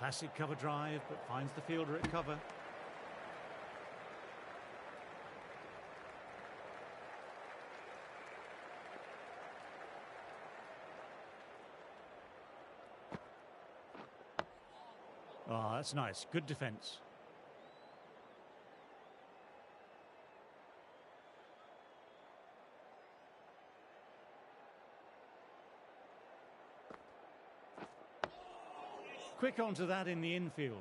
Classic cover drive, but finds the fielder at cover. Oh, that's nice. Good defence. Quick onto that in the infield.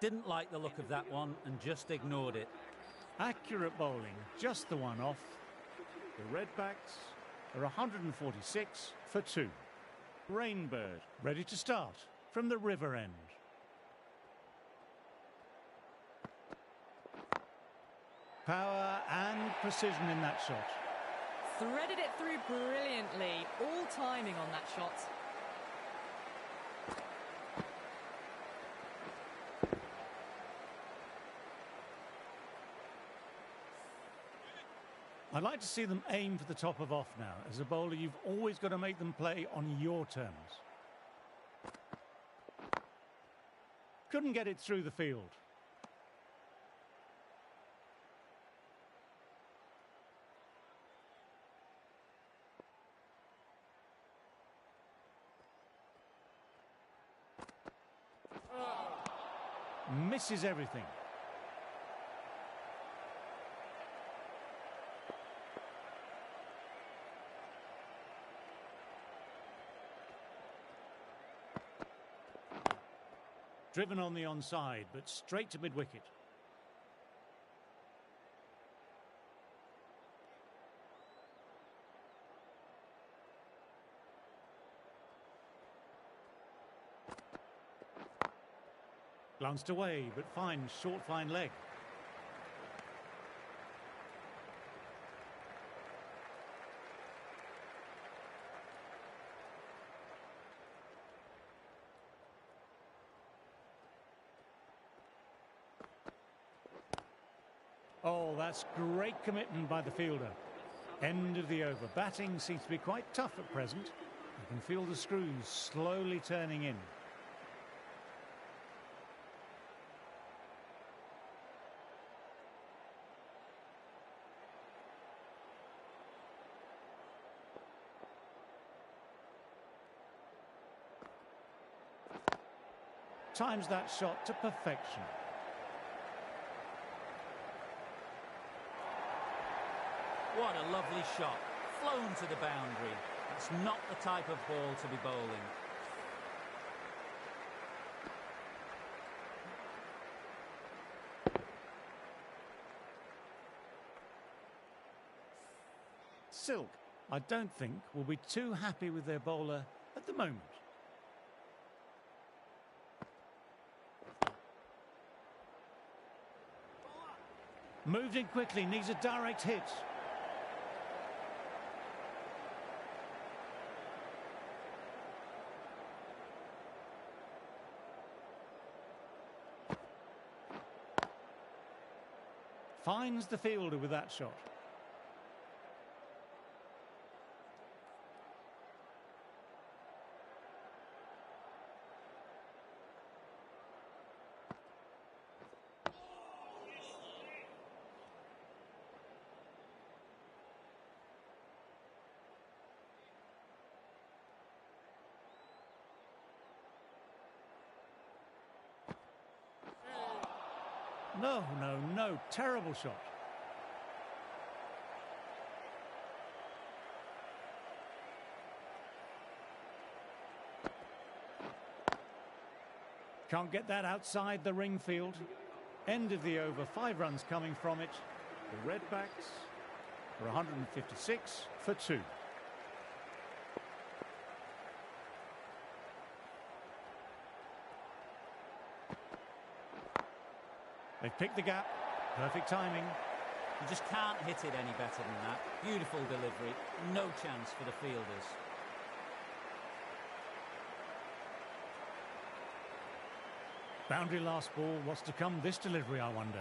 Didn't like the look of that one and just ignored it. Accurate bowling, just the one off. The Redbacks are 146 for 2. Rainbird ready to start from the river end. Power and precision in that shot. Threaded it through brilliantly. All timing on that shot. I'd like to see them aim for the top of off now. As a bowler, you've always got to make them play on your terms. Couldn't get it through the field. Misses everything. Driven on the onside, but straight to mid-wicket. Glanced away, but finds short fine leg. Oh, that's great commitment by the fielder. End of the over. Batting seems to be quite tough at present. You can feel the screws slowly turning in. Times that shot to perfection. What a lovely shot. Flown to the boundary. That's not the type of ball to be bowling. Silk, I don't think, will be too happy with their bowler at the moment. Moved in quickly, needs a direct hit. Finds the fielder with that shot. No, terrible shot. Can't get that outside the ring field. End of the over, 5 runs coming from it. The Redbacks are 156 for 2. They've picked the gap. Perfect timing. You just can't hit it any better than that. Beautiful delivery. No chance for the fielders. Boundary last ball. What's to come this delivery, I wonder?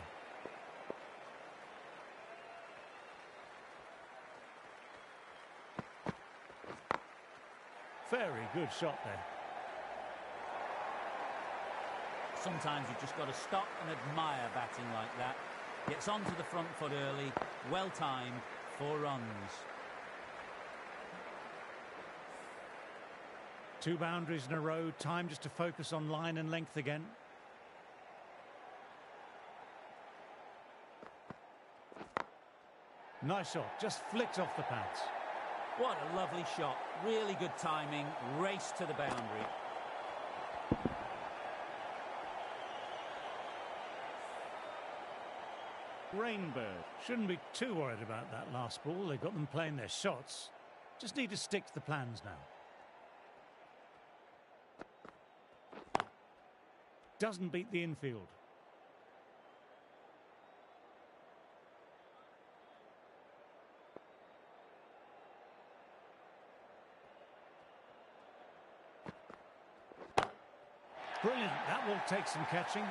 Very good shot there. Sometimes you've just got to stop and admire batting like that. Gets onto the front foot early. Well timed. 4 runs. 2 boundaries in a row. Time just to focus on line and length again. Nice shot. Just flicked off the pads. What a lovely shot. Really good timing. Race to the boundary. Rainbird shouldn't be too worried about that last ball. They've got them playing their shots. Just need to stick to the plans now. Doesn't beat the infield. Brilliant. That will take some catching.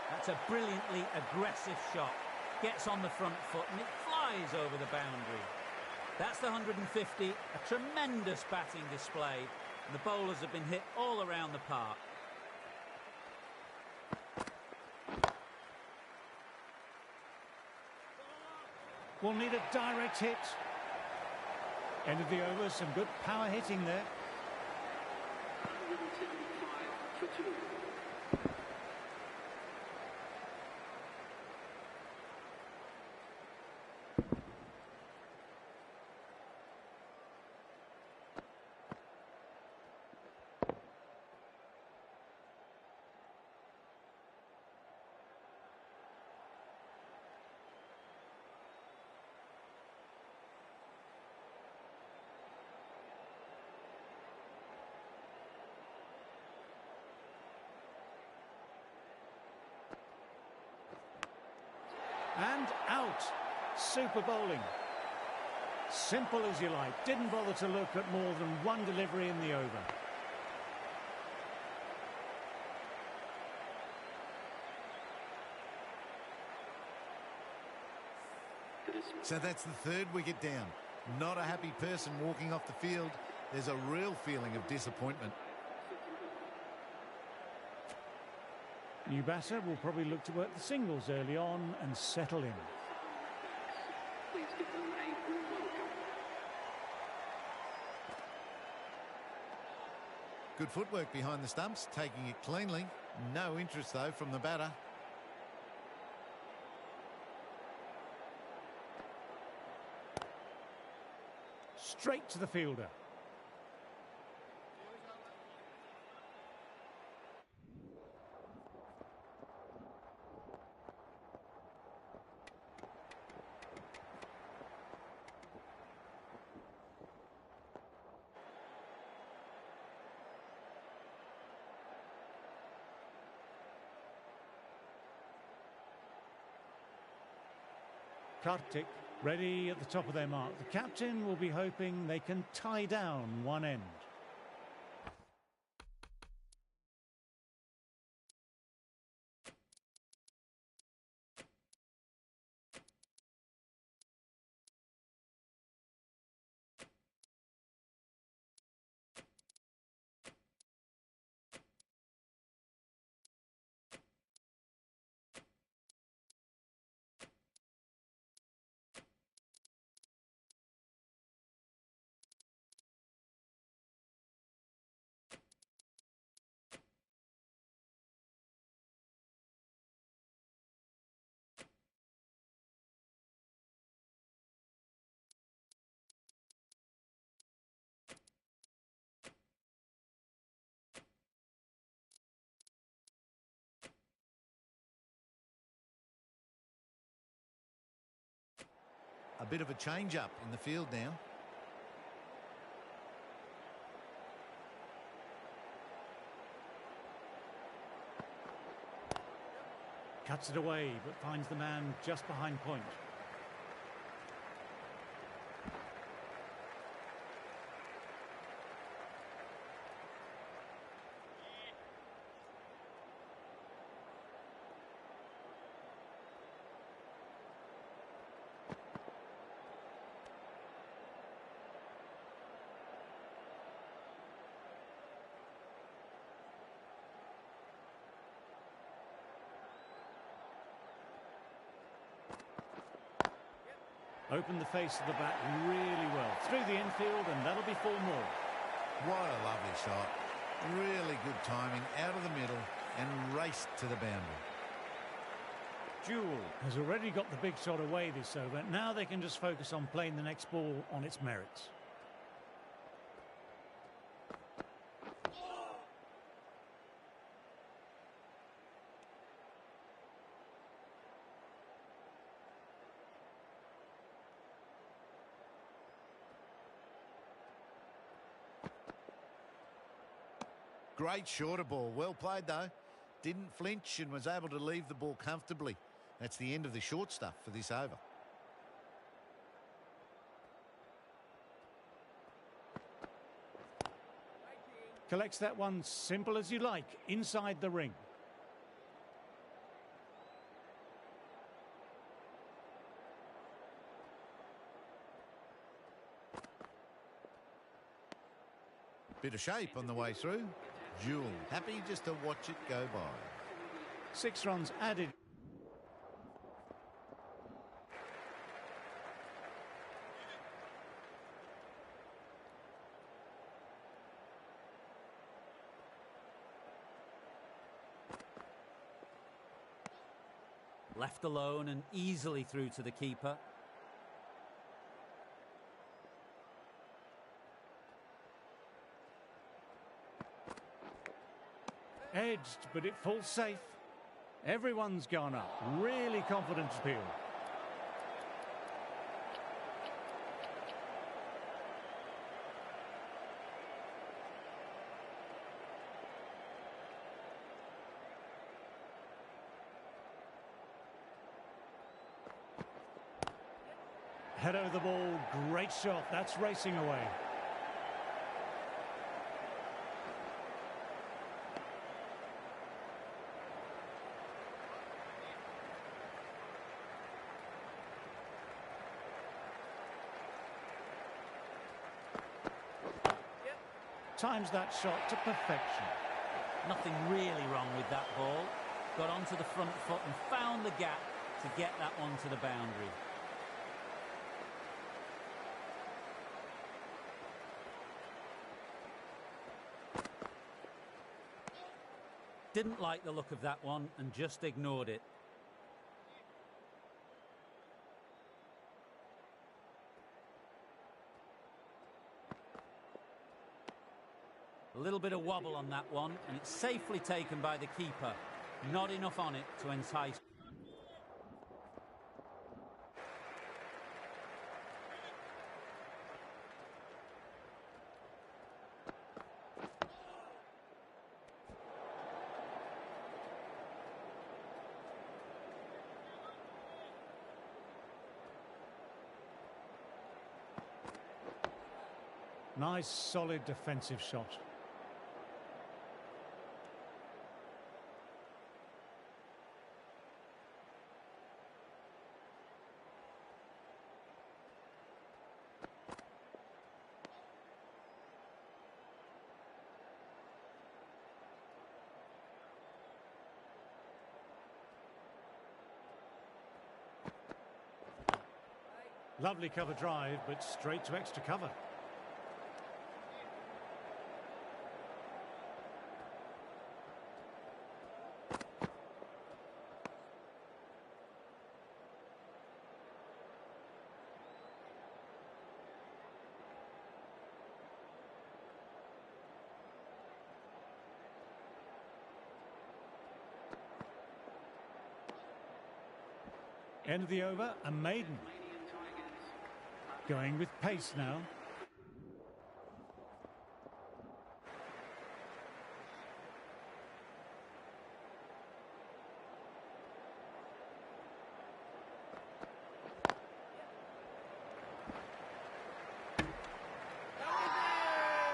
That's a brilliantly aggressive shot. Gets on the front foot and it flies over the boundary. That's the 150. A tremendous batting display. And the bowlers have been hit all around the park. Will need a direct hit. End of the over. Some good power hitting there. And out. Super bowling. Simple as you like. Didn't bother to look at more than one delivery in the over. So that's the 3rd wicket down. Not a happy person walking off the field. There's a real feeling of disappointment. New batter will probably look to work the singles early on and settle in. Please give them a warm welcome. Good footwork behind the stumps, taking it cleanly. No interest, though, from the batter. Straight to the fielder. Kartik ready at the top of their mark. The captain will be hoping they can tie down one end. A bit of a change-up in the field now. Cuts it away, but finds the man just behind point. Opened the face of the bat really well. Through the infield, and that'll be 4 more. What a lovely shot. Really good timing, out of the middle, and raced to the boundary. Jewell has already got the big shot away this over. Now they can just focus on playing the next ball on its merits. Great shorter ball. Well played, though. Didn't flinch and was able to leave the ball comfortably. That's the end of the short stuff for this over. Collects that one simple as you like, inside the ring. Bit of shape on the way through. Jewell happy just to watch it go by. 6 runs added. Left alone and easily through to the keeper. Edged, but it falls safe. Everyone's gone up. Really confident appeal. Head over the ball. Great shot. That's racing away. Times that shot to perfection. Nothing really wrong with that ball. Got onto the front foot and found the gap to get that one to the boundary. Didn't like the look of that one and just ignored it. A little bit of wobble on that one, and it's safely taken by the keeper. Not enough on it to entice. Nice, solid defensive shot. Lovely cover drive, but straight to extra cover. End of the over, a maiden. Going with pace now.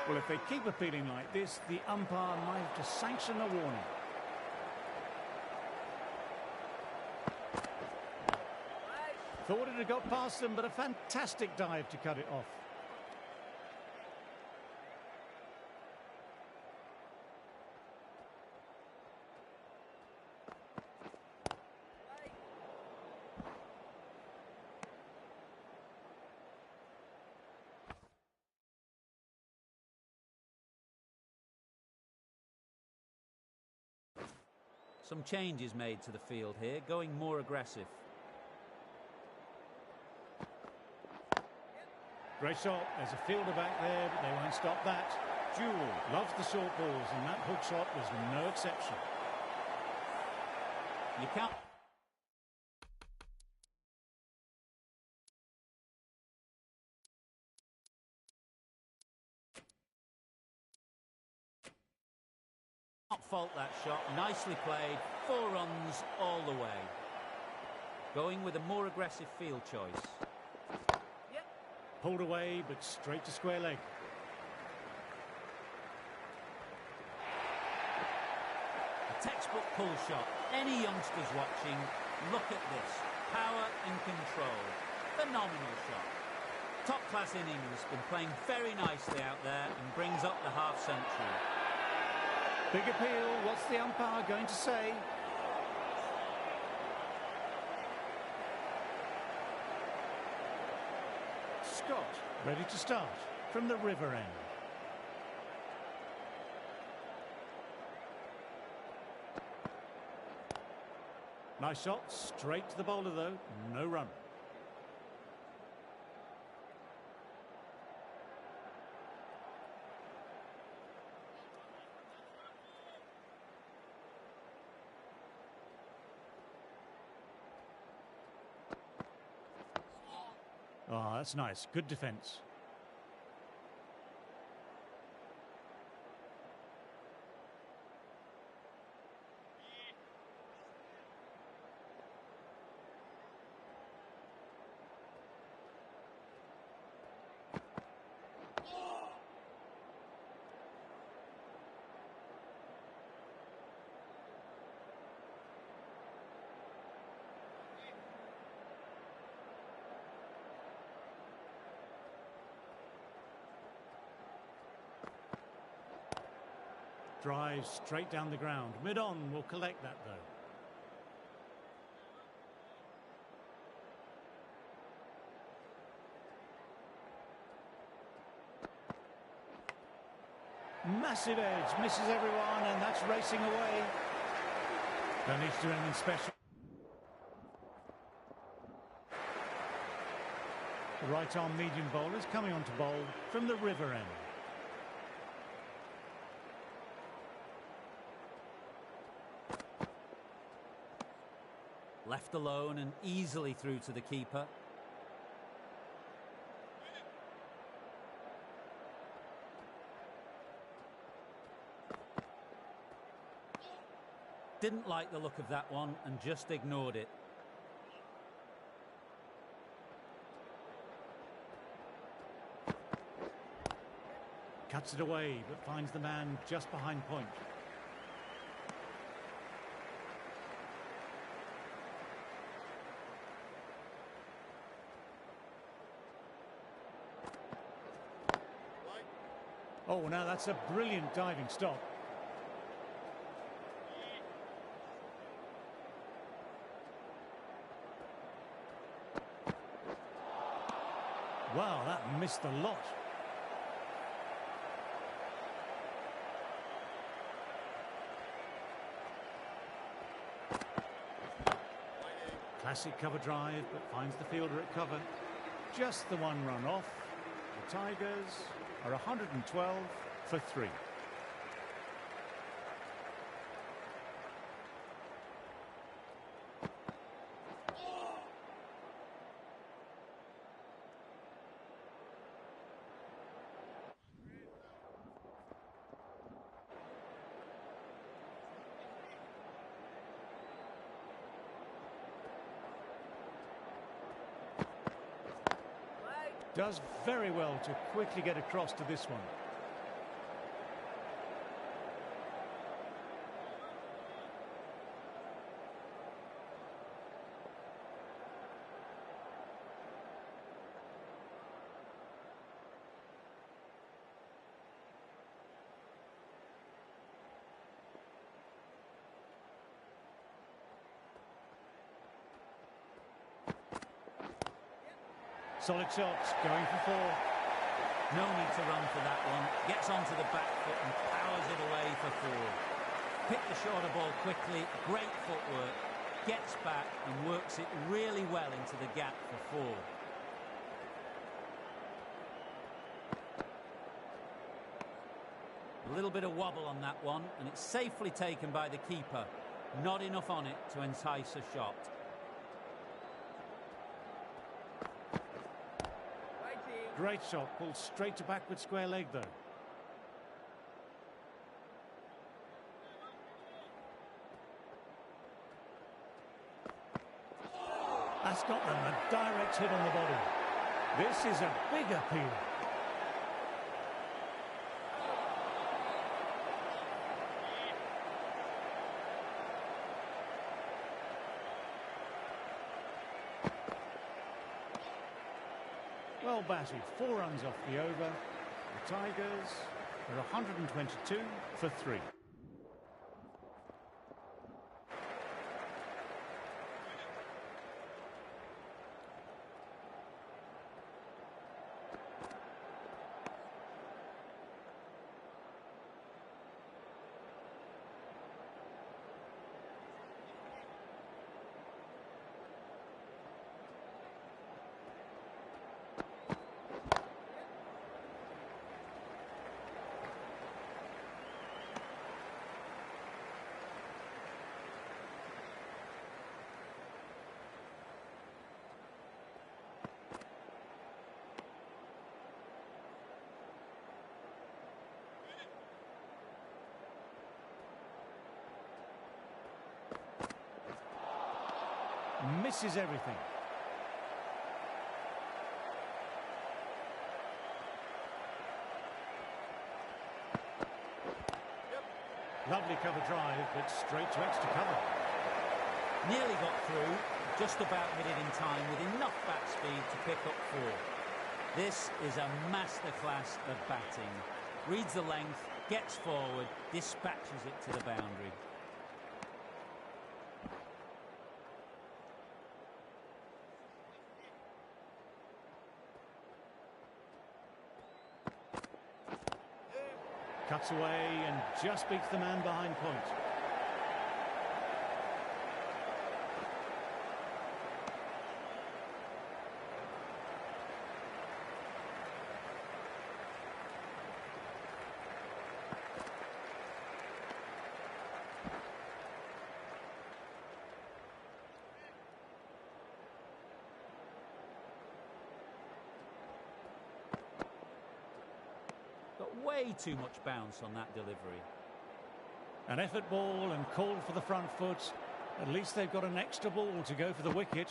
Well, if they keep appealing like this, the umpire might have to sanction a warning. Thought it had got past them, but a fantastic dive to cut it off. Some changes made to the field here, going more aggressive. Great shot. There's a fielder back there, but they won't stop that. Jewell loves the short balls, and that hook shot was no exception. You can't... Not fault that shot. Nicely played. 4 runs all the way. Going with a more aggressive field choice. Pulled away, but straight to square leg. A textbook pull shot. Any youngsters watching, look at this. Power and control. Phenomenal shot. Top-class innings. Been playing very nicely out there and brings up the half-century. Big appeal. What's the umpire going to say? Scott, ready to start from the river end. Nice shot, straight to the bowler though, no run. Oh, that's nice. Good defence. Drive straight down the ground. Mid-on will collect that though. Massive edge, misses everyone, and that's racing away. Don't need to do anything special. The right-arm medium bowlers coming on to bowl from the river end. Left alone and easily through to the keeper. Didn't like the look of that one and just ignored it. Cuts it away, but finds the man just behind point. Oh, now that's a brilliant diving stop. Wow, that missed a lot. Classic cover drive, but finds the fielder at cover. Just the one run off. The Tigers are 112 for 3. Does very well to quickly get across to this one. Solid shots, going for four. No need to run for that one. Gets onto the back foot and powers it away for four. Picked the shorter ball quickly, great footwork. Gets back and works it really well into the gap for four. A little bit of wobble on that one, and it's safely taken by the keeper. Not enough on it to entice a shot. Great shot, pulled straight to backward square leg though. That's got them a direct hit on the body. This is a big appeal. Well batted, 4 runs off the over. The Tigers are 122 for 3. Misses everything. Lovely cover drive, but straight to extra cover. Nearly got through, just about hit it in time with enough bat speed to pick up four. This is a masterclass of batting. Reads the length, gets forward, dispatches it to the boundary. Cuts away and just beats the man behind point. Got way too much bounce on that delivery. An effort ball and called for the front foot. At least they've got an extra ball to go for the wicket.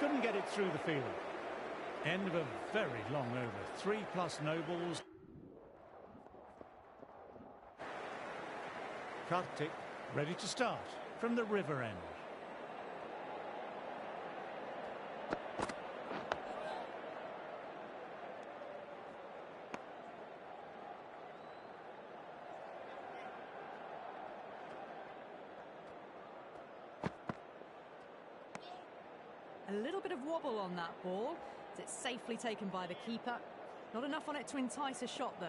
Couldn't get it through the field. End of a very long over. 3+ no balls. Kartik ready to start from the river end. A little bit of wobble on that ball. It's safely taken by the keeper. Not enough on it to entice a shot, though.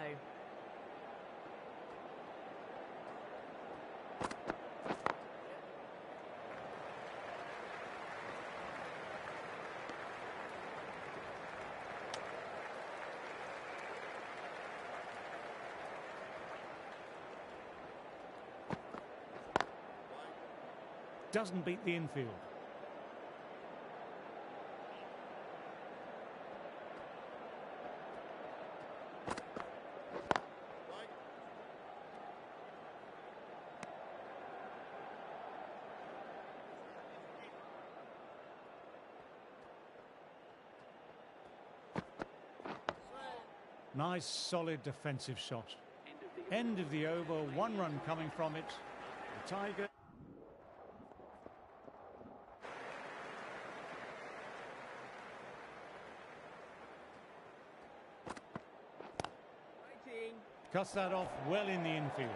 Doesn't beat the infield. Nice, solid defensive shot. End of the over, 1 run coming from it. The Tiger. Cuts that off well in the infield.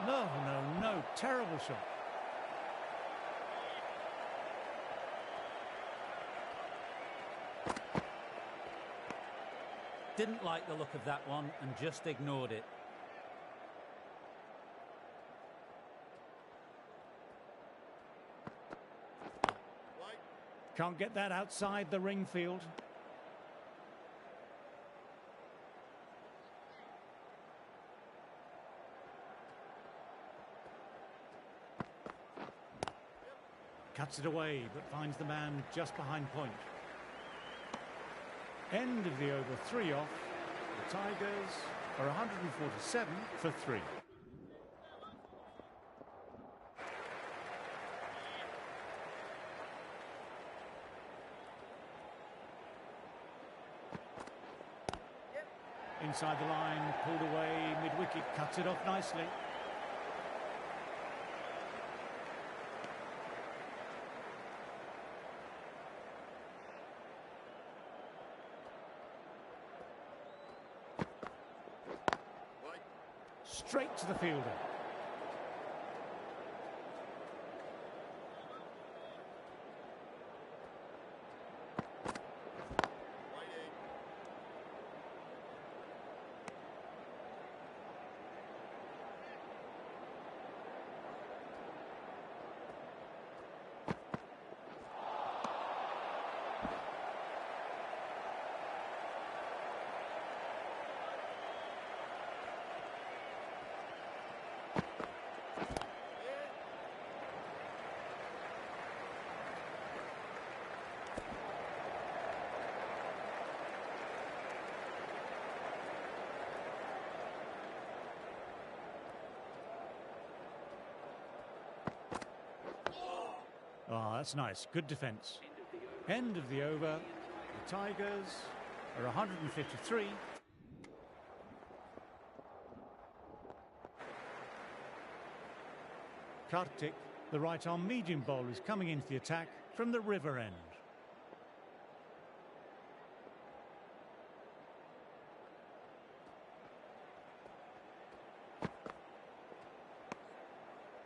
No, no, no. Terrible shot. Didn't like the look of that one and just ignored it. Can't get that outside the ring field. Cuts it away, but finds the man just behind point. End of the over, 3 off. The Tigers are 147 for 3. Inside the line, pulled away, mid-wicket, cuts it off nicely. Straight to the fielder. Oh, that's nice. Good defence. End of the over. The Tigers are 153. Kartik, the right-arm medium bowler, is coming into the attack from the river end.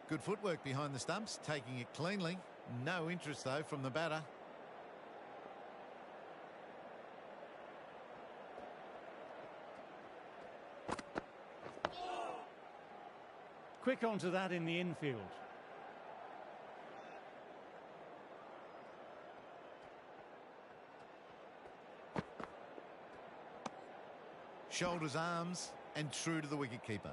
Good footwork behind the stumps, taking it cleanly. No interest, though, from the batter. Quick onto that in the infield. Shoulders, arms, and true to the wicketkeeper.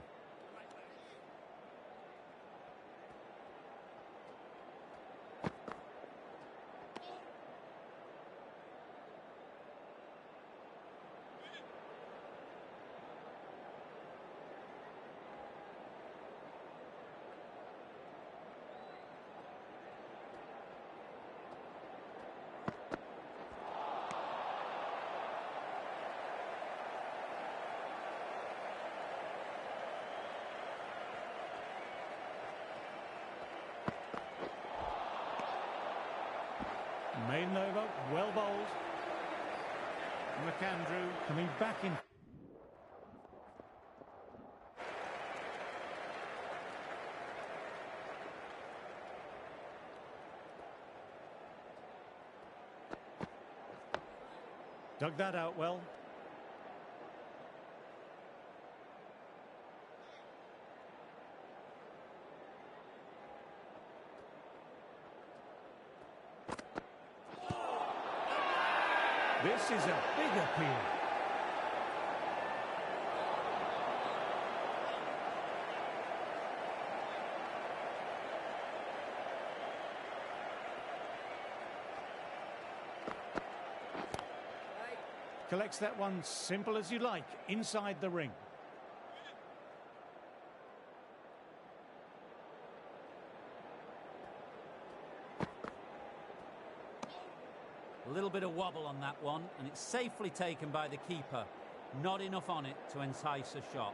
Maiden over, well bowled. McAndrew coming back in. Dug that out well. This is a big appeal. Collects that one simple as you like, inside the ring. A little bit of wobble on that one, and it's safely taken by the keeper. Not enough on it to entice a shot.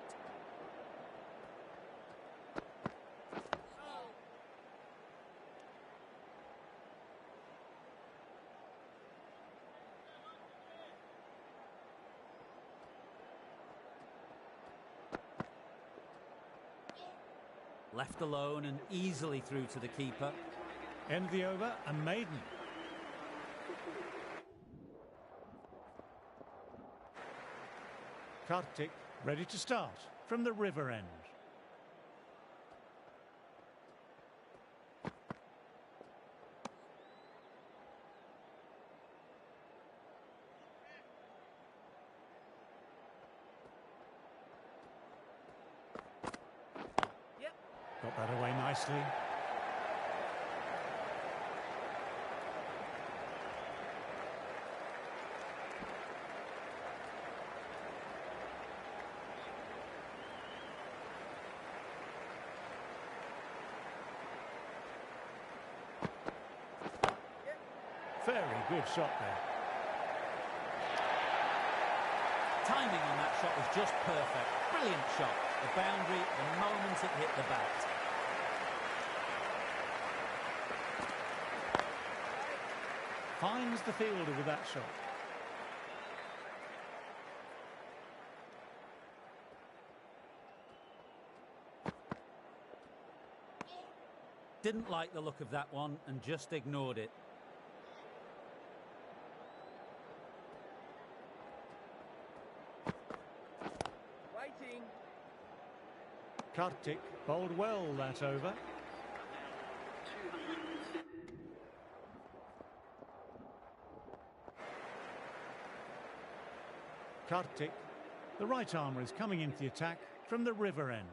Left alone and easily through to the keeper. End the over, a maiden. Kartik ready to start from the river end. Got that away nicely. Very good shot there. Timing on that shot was just perfect. Brilliant shot. The boundary the moment it hit the bat. Finds the fielder with that shot. Didn't like the look of that one and just ignored it. Waiting. Kartik bowled well that over. 206. Kartik, the right armour, is coming into the attack from the river end.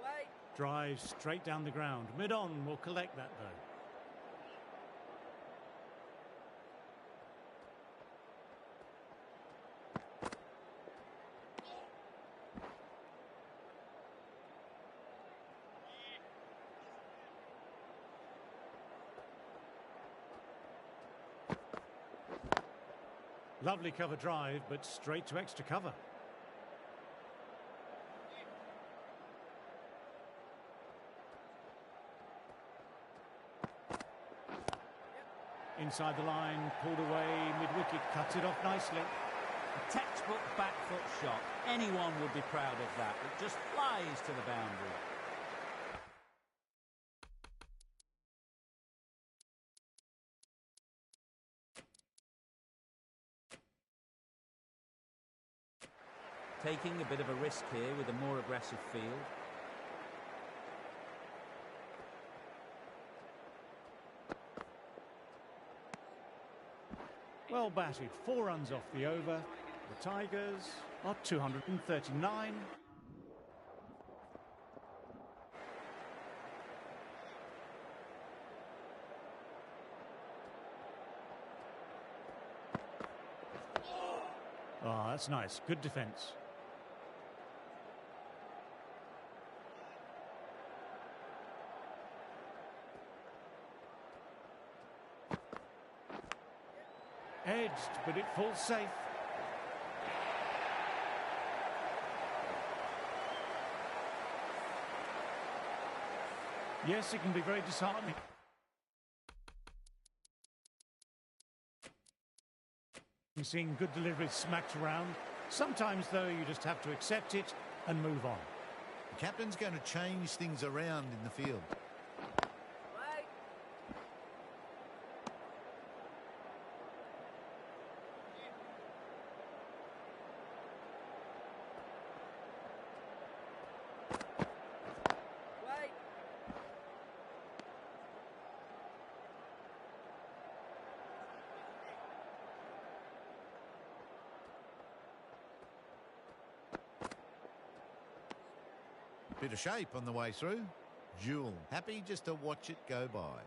Wait. Drives straight down the ground. Mid-on will collect that though. Lovely cover drive, but straight to extra cover. Inside the line, pulled away, mid-wicket, cuts it off nicely. A textbook back foot shot. Anyone would be proud of that. It just flies to the boundary. Taking a bit of a risk here with a more aggressive field. Well batted, 4 runs off the over. The Tigers are 239. Oh, that's nice. Good defence. Edged, but it falls safe. Yes, it can be very disheartening. Seeing good deliveries smacked around. Sometimes, though, you just have to accept it and move on. The captain's going to change things around in the field. Wait. Wait. Bit of shape on the way through. Jewel, happy just to watch it go by.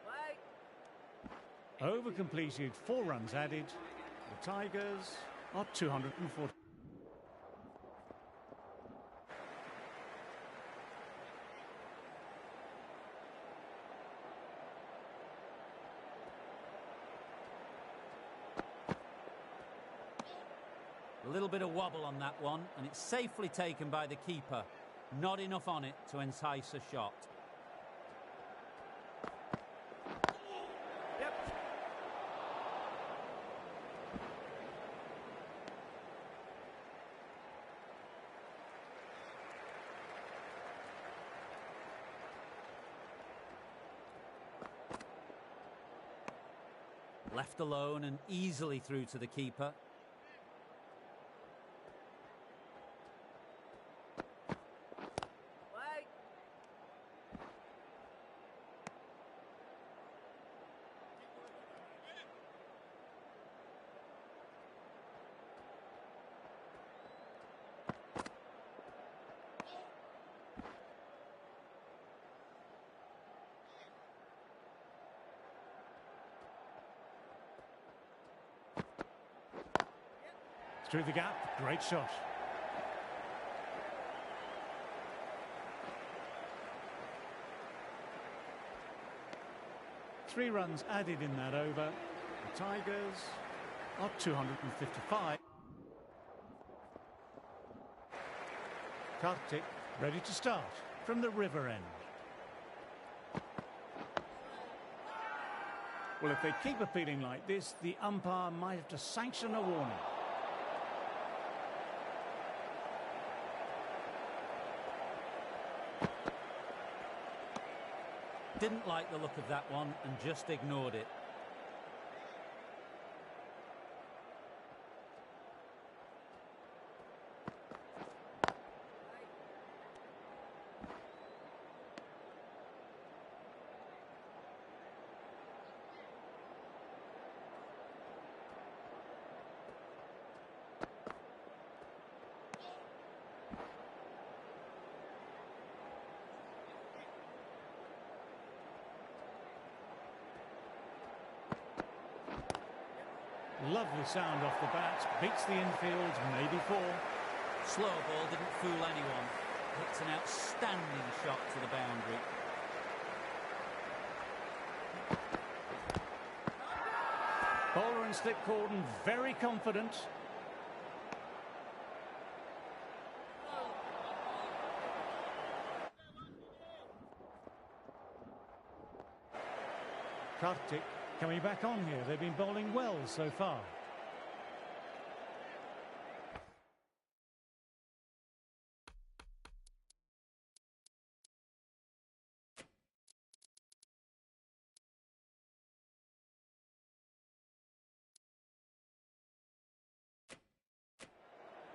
Wait. Over completed, 4 runs added. The Tigers are 240. A little bit of wobble on that one, and it's safely taken by the keeper. Not enough on it to entice a shot. Left alone and easily through to the keeper. Through the gap, great shot. Three runs added in that over. The Tigers are 255. Kartik ready to start from the river end. Well, if they keep appealing like this, the umpire might have to sanction a warning. Didn't like the look of that one and just ignored it. Lovely sound off the bat, beats the infield, maybe four. Slow ball didn't fool anyone. It's an outstanding shot to the boundary. Bowler in slip cordon, very confident. Kartik coming back on here. They've been bowling well so far.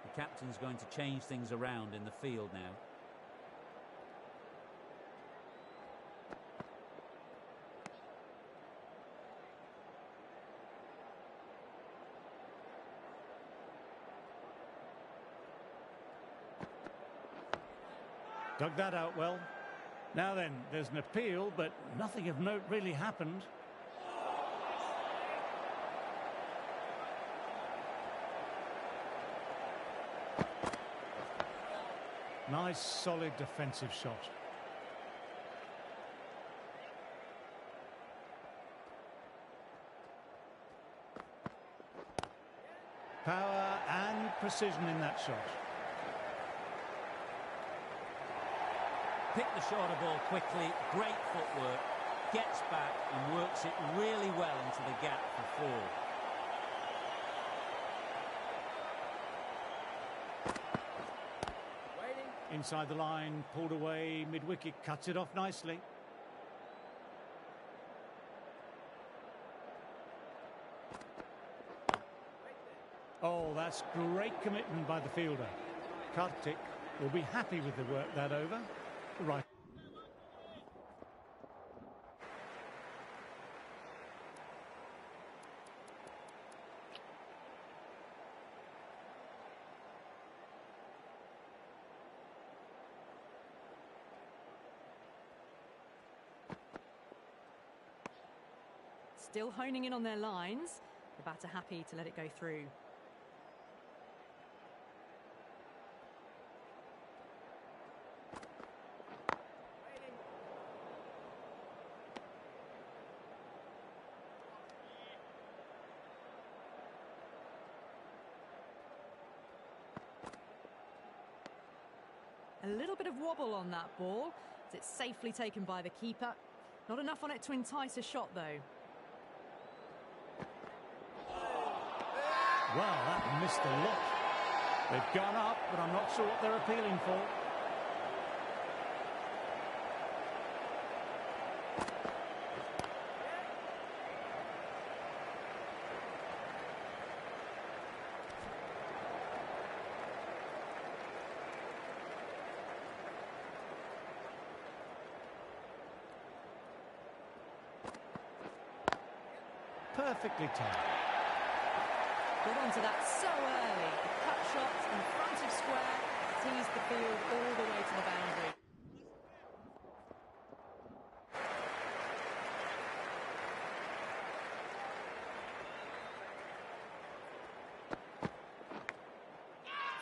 The captain's going to change things around in the field now. Dug that out well. Now then, there's an appeal, but nothing of note really happened. Nice, solid defensive shot. Power and precision in that shot. Picked the shorter ball quickly, great footwork, gets back and works it really well into the gap for four. Inside the line, pulled away, mid-wicket, cuts it off nicely. Oh, that's great commitment by the fielder. Kartik will be happy with the work that over. Right. Still honing in on their lines. The batter happy to let it go through. A little bit of wobble on that ball, as it's safely taken by the keeper. Not enough on it to entice a shot, though. Well, that missed a lot. They've gone up, but I'm not sure what they're appealing for. Perfectly timed. Got onto that so early. A cut shot in front of square, teased the field all the way to the boundary.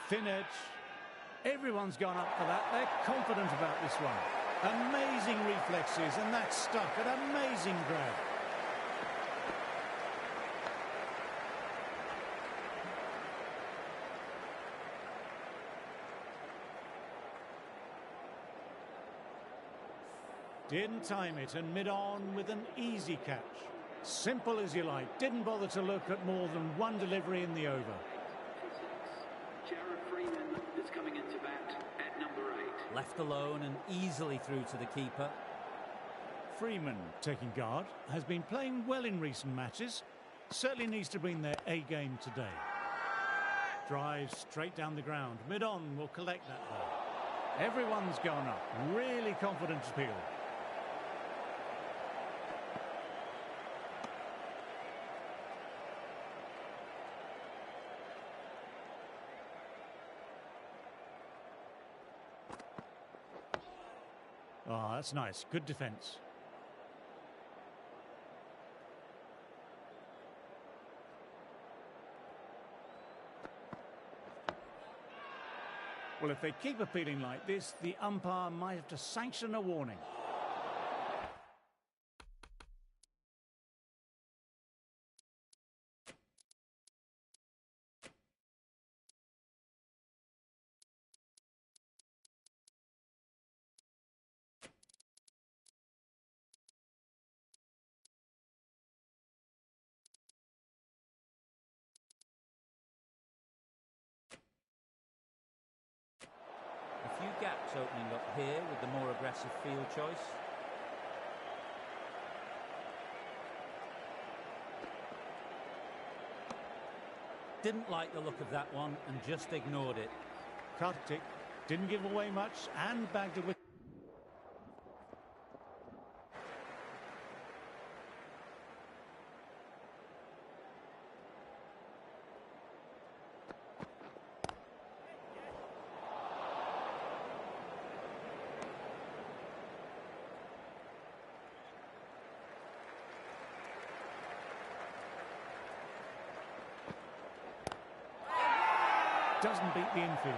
Thin edge. Everyone's gone up for that. They're confident about this one. Amazing reflexes, and that's stuck. An amazing grab. Didn't time it, and mid-on with an easy catch. Simple as you like. Didn't bother to look at more than one delivery in the over. Jared Freeman is coming into bat at number 8. Left alone and easily through to the keeper. Freeman, taking guard, has been playing well in recent matches. Certainly needs to bring their A game today. Drives straight down the ground. Mid-on will collect that ball. Everyone's gone up. Really confident appeal. Oh, that's nice. Good defence. Well, if they keep appealing like this, the umpire might have to sanction a warning. A few gaps opening up here with the more aggressive field choice. Didn't like the look of that one and just ignored it. Kartik didn't give away much and bagged a wicket. Doesn't beat the infield.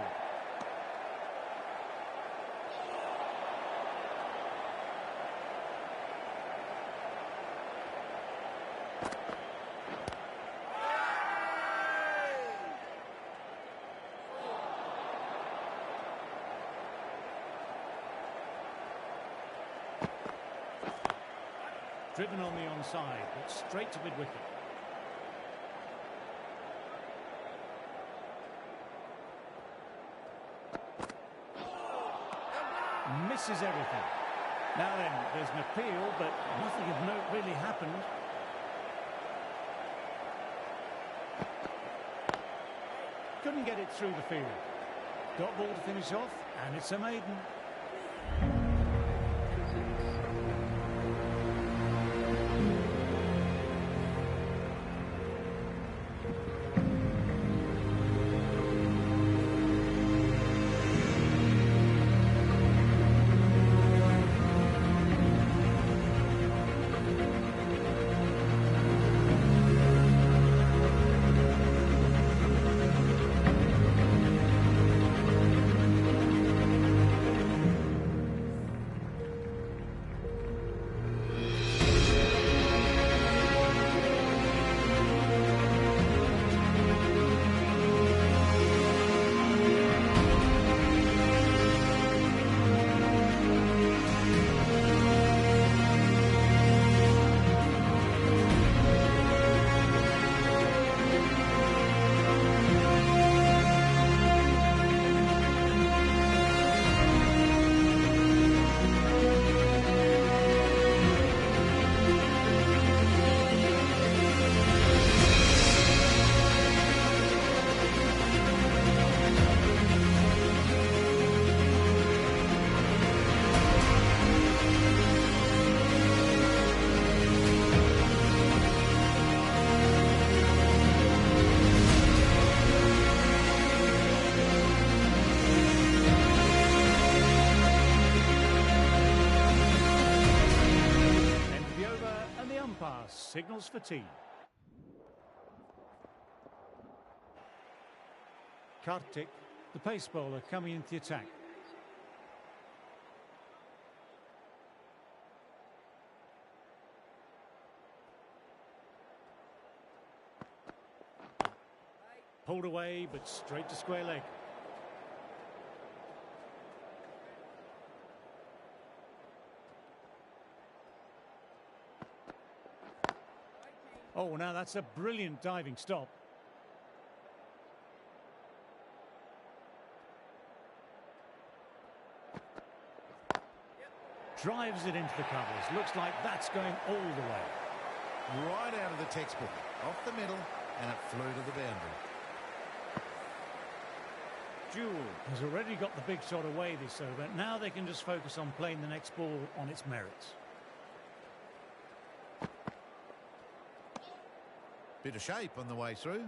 Driven on the onside, but straight to mid-wicket. Misses everything. Now then, there's an appeal, but nothing of note really happened. Couldn't get it through the field. Got ball to finish off, and it's a maiden. signals for tea. Kartik, the pace bowler, coming into the attack. Pulled away, but straight to square leg. Oh, now that's a brilliant diving stop. Drives it into the covers. Looks like that's going all the way. Right out of the textbook. Off the middle, and it flew to the boundary. Jewell has already got the big shot away this over. Now they can just focus on playing the next ball on its merits. Bit of shape on the way through.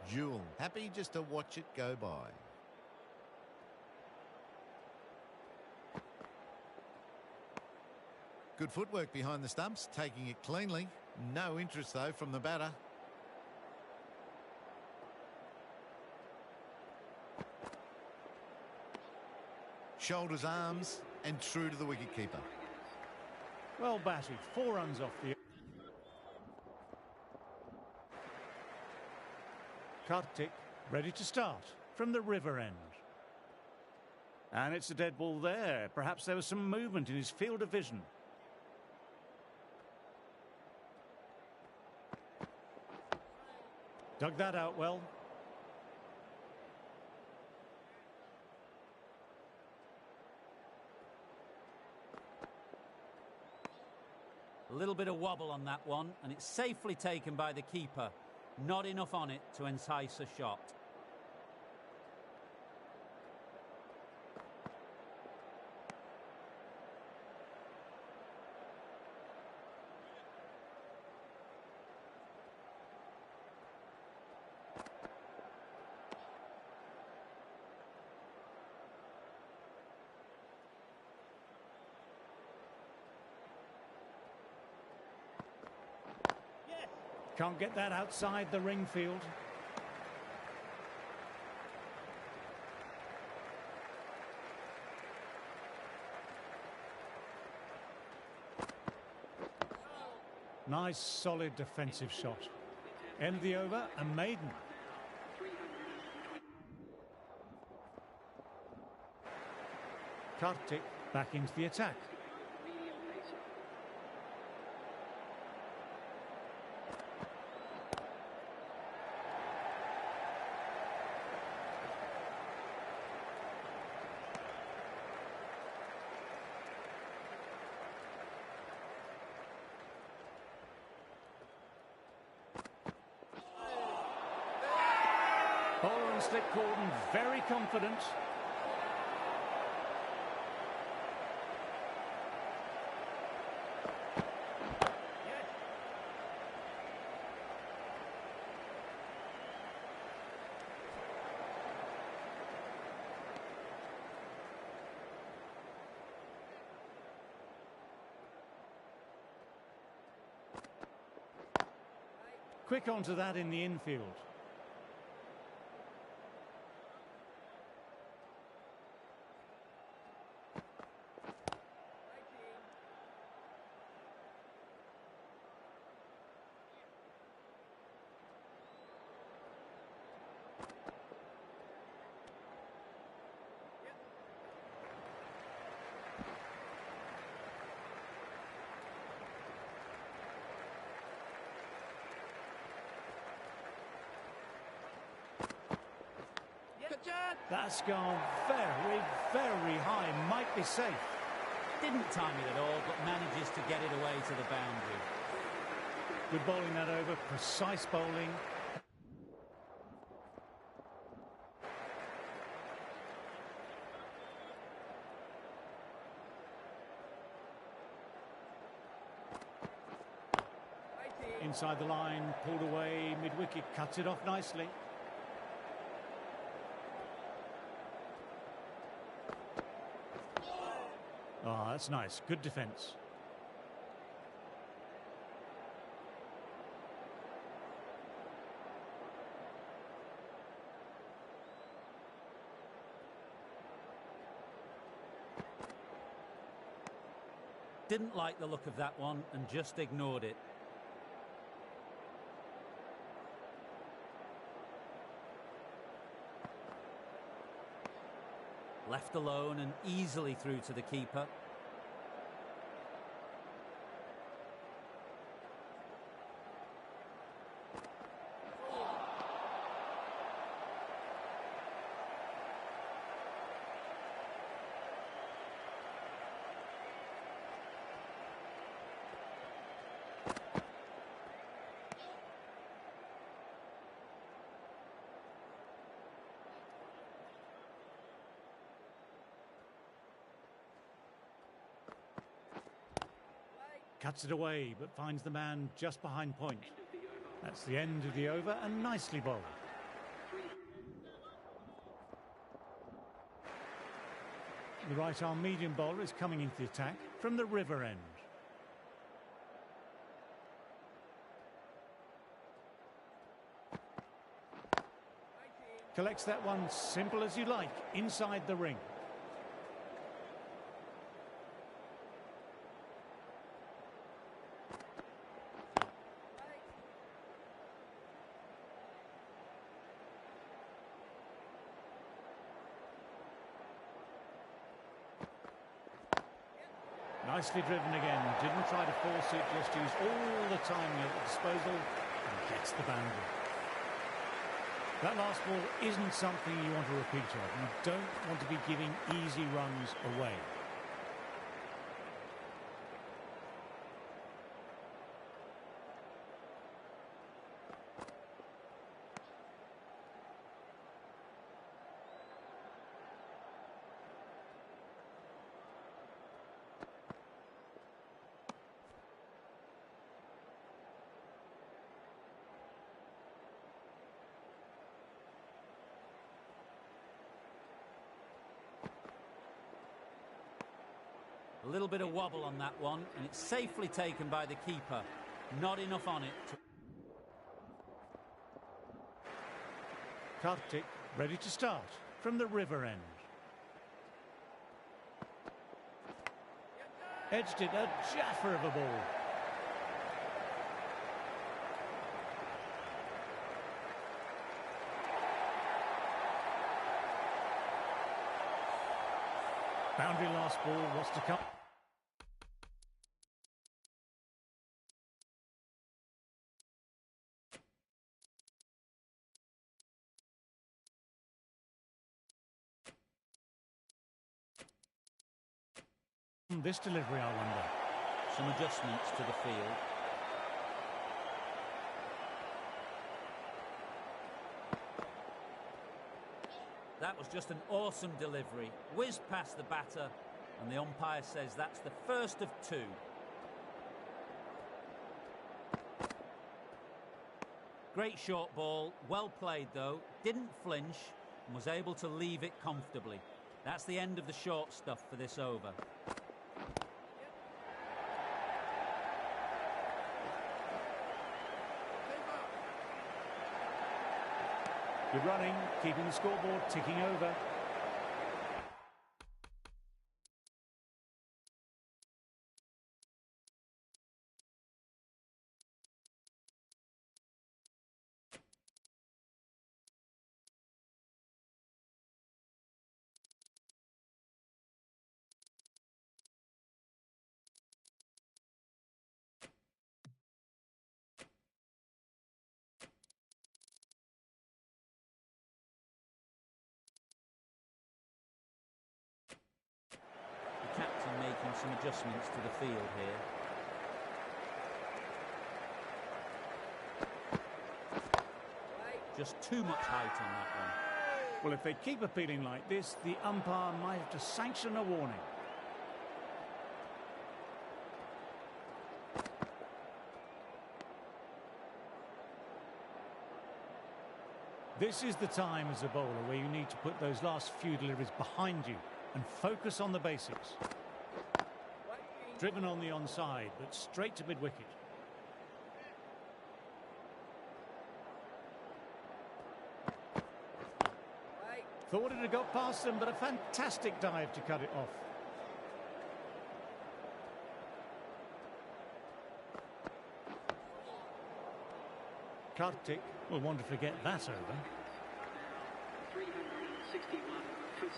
Jewell happy just to watch it go by. Good footwork behind the stumps, taking it cleanly. No interest, though, from the batter. Shoulders, arms, and true to the wicketkeeper. Well batted. 4 runs off the... Kartik ready to start from the river end. And it's a dead ball there. Perhaps there was some movement in his field of vision. Dug that out well. A little bit of wobble on that one, and it's safely taken by the keeper. Not enough on it to entice a shot. Can't get that outside the ring field. Nice, solid defensive shot. End of the over, a maiden. Kartik back into the attack. Bowler on slip cordon, very confident. Quick onto that in the infield. That's gone very, very high. Might be safe. Didn't time it at all, but manages to get it away to the boundary. Good bowling that over. Precise bowling. Inside the line, pulled away, mid-wicket, cuts it off nicely. Oh, that's nice. Good defence. Didn't like the look of that one and just ignored it. Left alone and easily through to the keeper. Cuts it away, but finds the man just behind point. That's the end of the over, and nicely bowled. The right-arm medium bowler is coming into the attack from the river end. Collects that one simple as you like, inside the ring. Nicely driven again, didn't try to force it, just used all the timing at disposal and gets the boundary. That last ball isn't something you want to repeat of. You don't want to be giving easy runs away. A little bit of wobble on that one, and it's safely taken by the keeper. Not enough on it. Kartik ready to start from the river end. Edged it, a jaffer of a ball. Boundary last ball, what's to come? This delivery, I wonder. Some adjustments to the field. That was just an awesome delivery. Whizzed past the batter, and the umpire says that's the first of two. Great short ball, well played though, didn't flinch and was able to leave it comfortably. That's the end of the short stuff for this over. Good running, keeping the scoreboard ticking over. Making some adjustments to the field here. Just too much height on that one. Well, if they keep appealing like this, the umpire might have to sanction a warning. This is the time as a bowler where you need to put those last few deliveries behind you and focus on the basics. Driven on the onside, but straight to mid-wicket. Thought it had got past them, but a fantastic dive to cut it off. Kartik will want to forget that over. 361 for 6.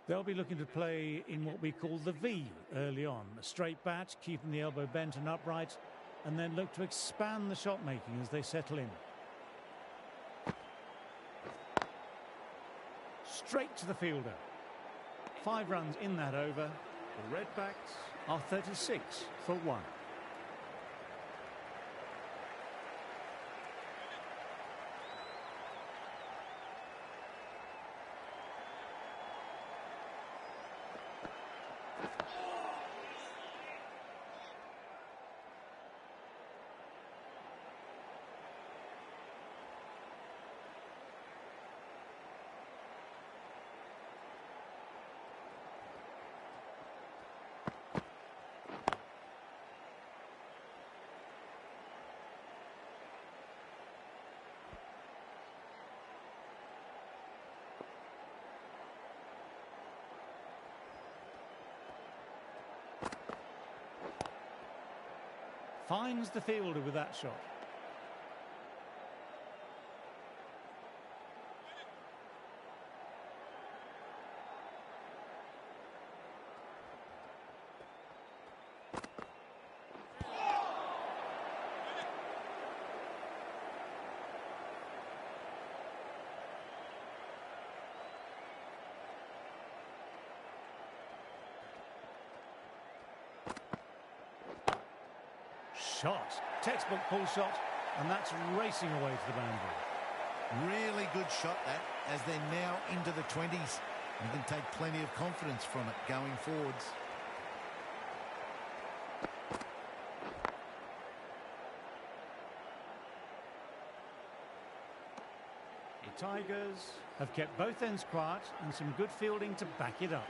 They'll be looking to play in what we call the V early on. A straight bat, keeping the elbow bent and upright, and then look to expand the shot making as they settle in. Straight to the fielder. 5 runs in that over. The Redbacks are 36 for 1. Finds the fielder with that shot. Shot, textbook pull shot, and that's racing away to the boundary. Really good shot that, as they're now into the 20s. You can take plenty of confidence from it going forwards. The Tigers have kept both ends quiet and some good fielding to back it up.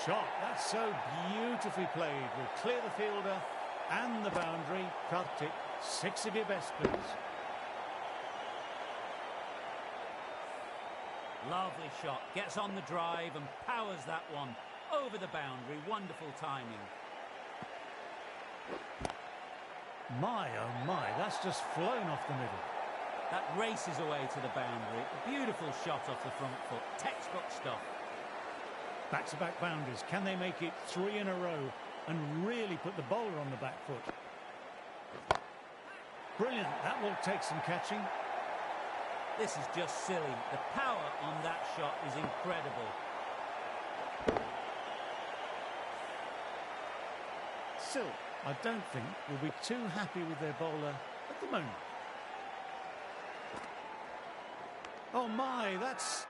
Shot, that's so beautifully played. Will clear the fielder and the boundary. Kartik, 6 of your best, please. Lovely shot. Gets on the drive and powers that one over the boundary. Wonderful timing. My, oh my, that's just flown off the middle. That races away to the boundary. A beautiful shot off the front foot. Textbook stuff. Back-to-back boundaries. Can they make it 3 in a row and really put the bowler on the back foot? Brilliant. That will take some catching. This is just silly. The power on that shot is incredible. Still, I don't think we'll be too happy with their bowler at the moment. Oh my, that's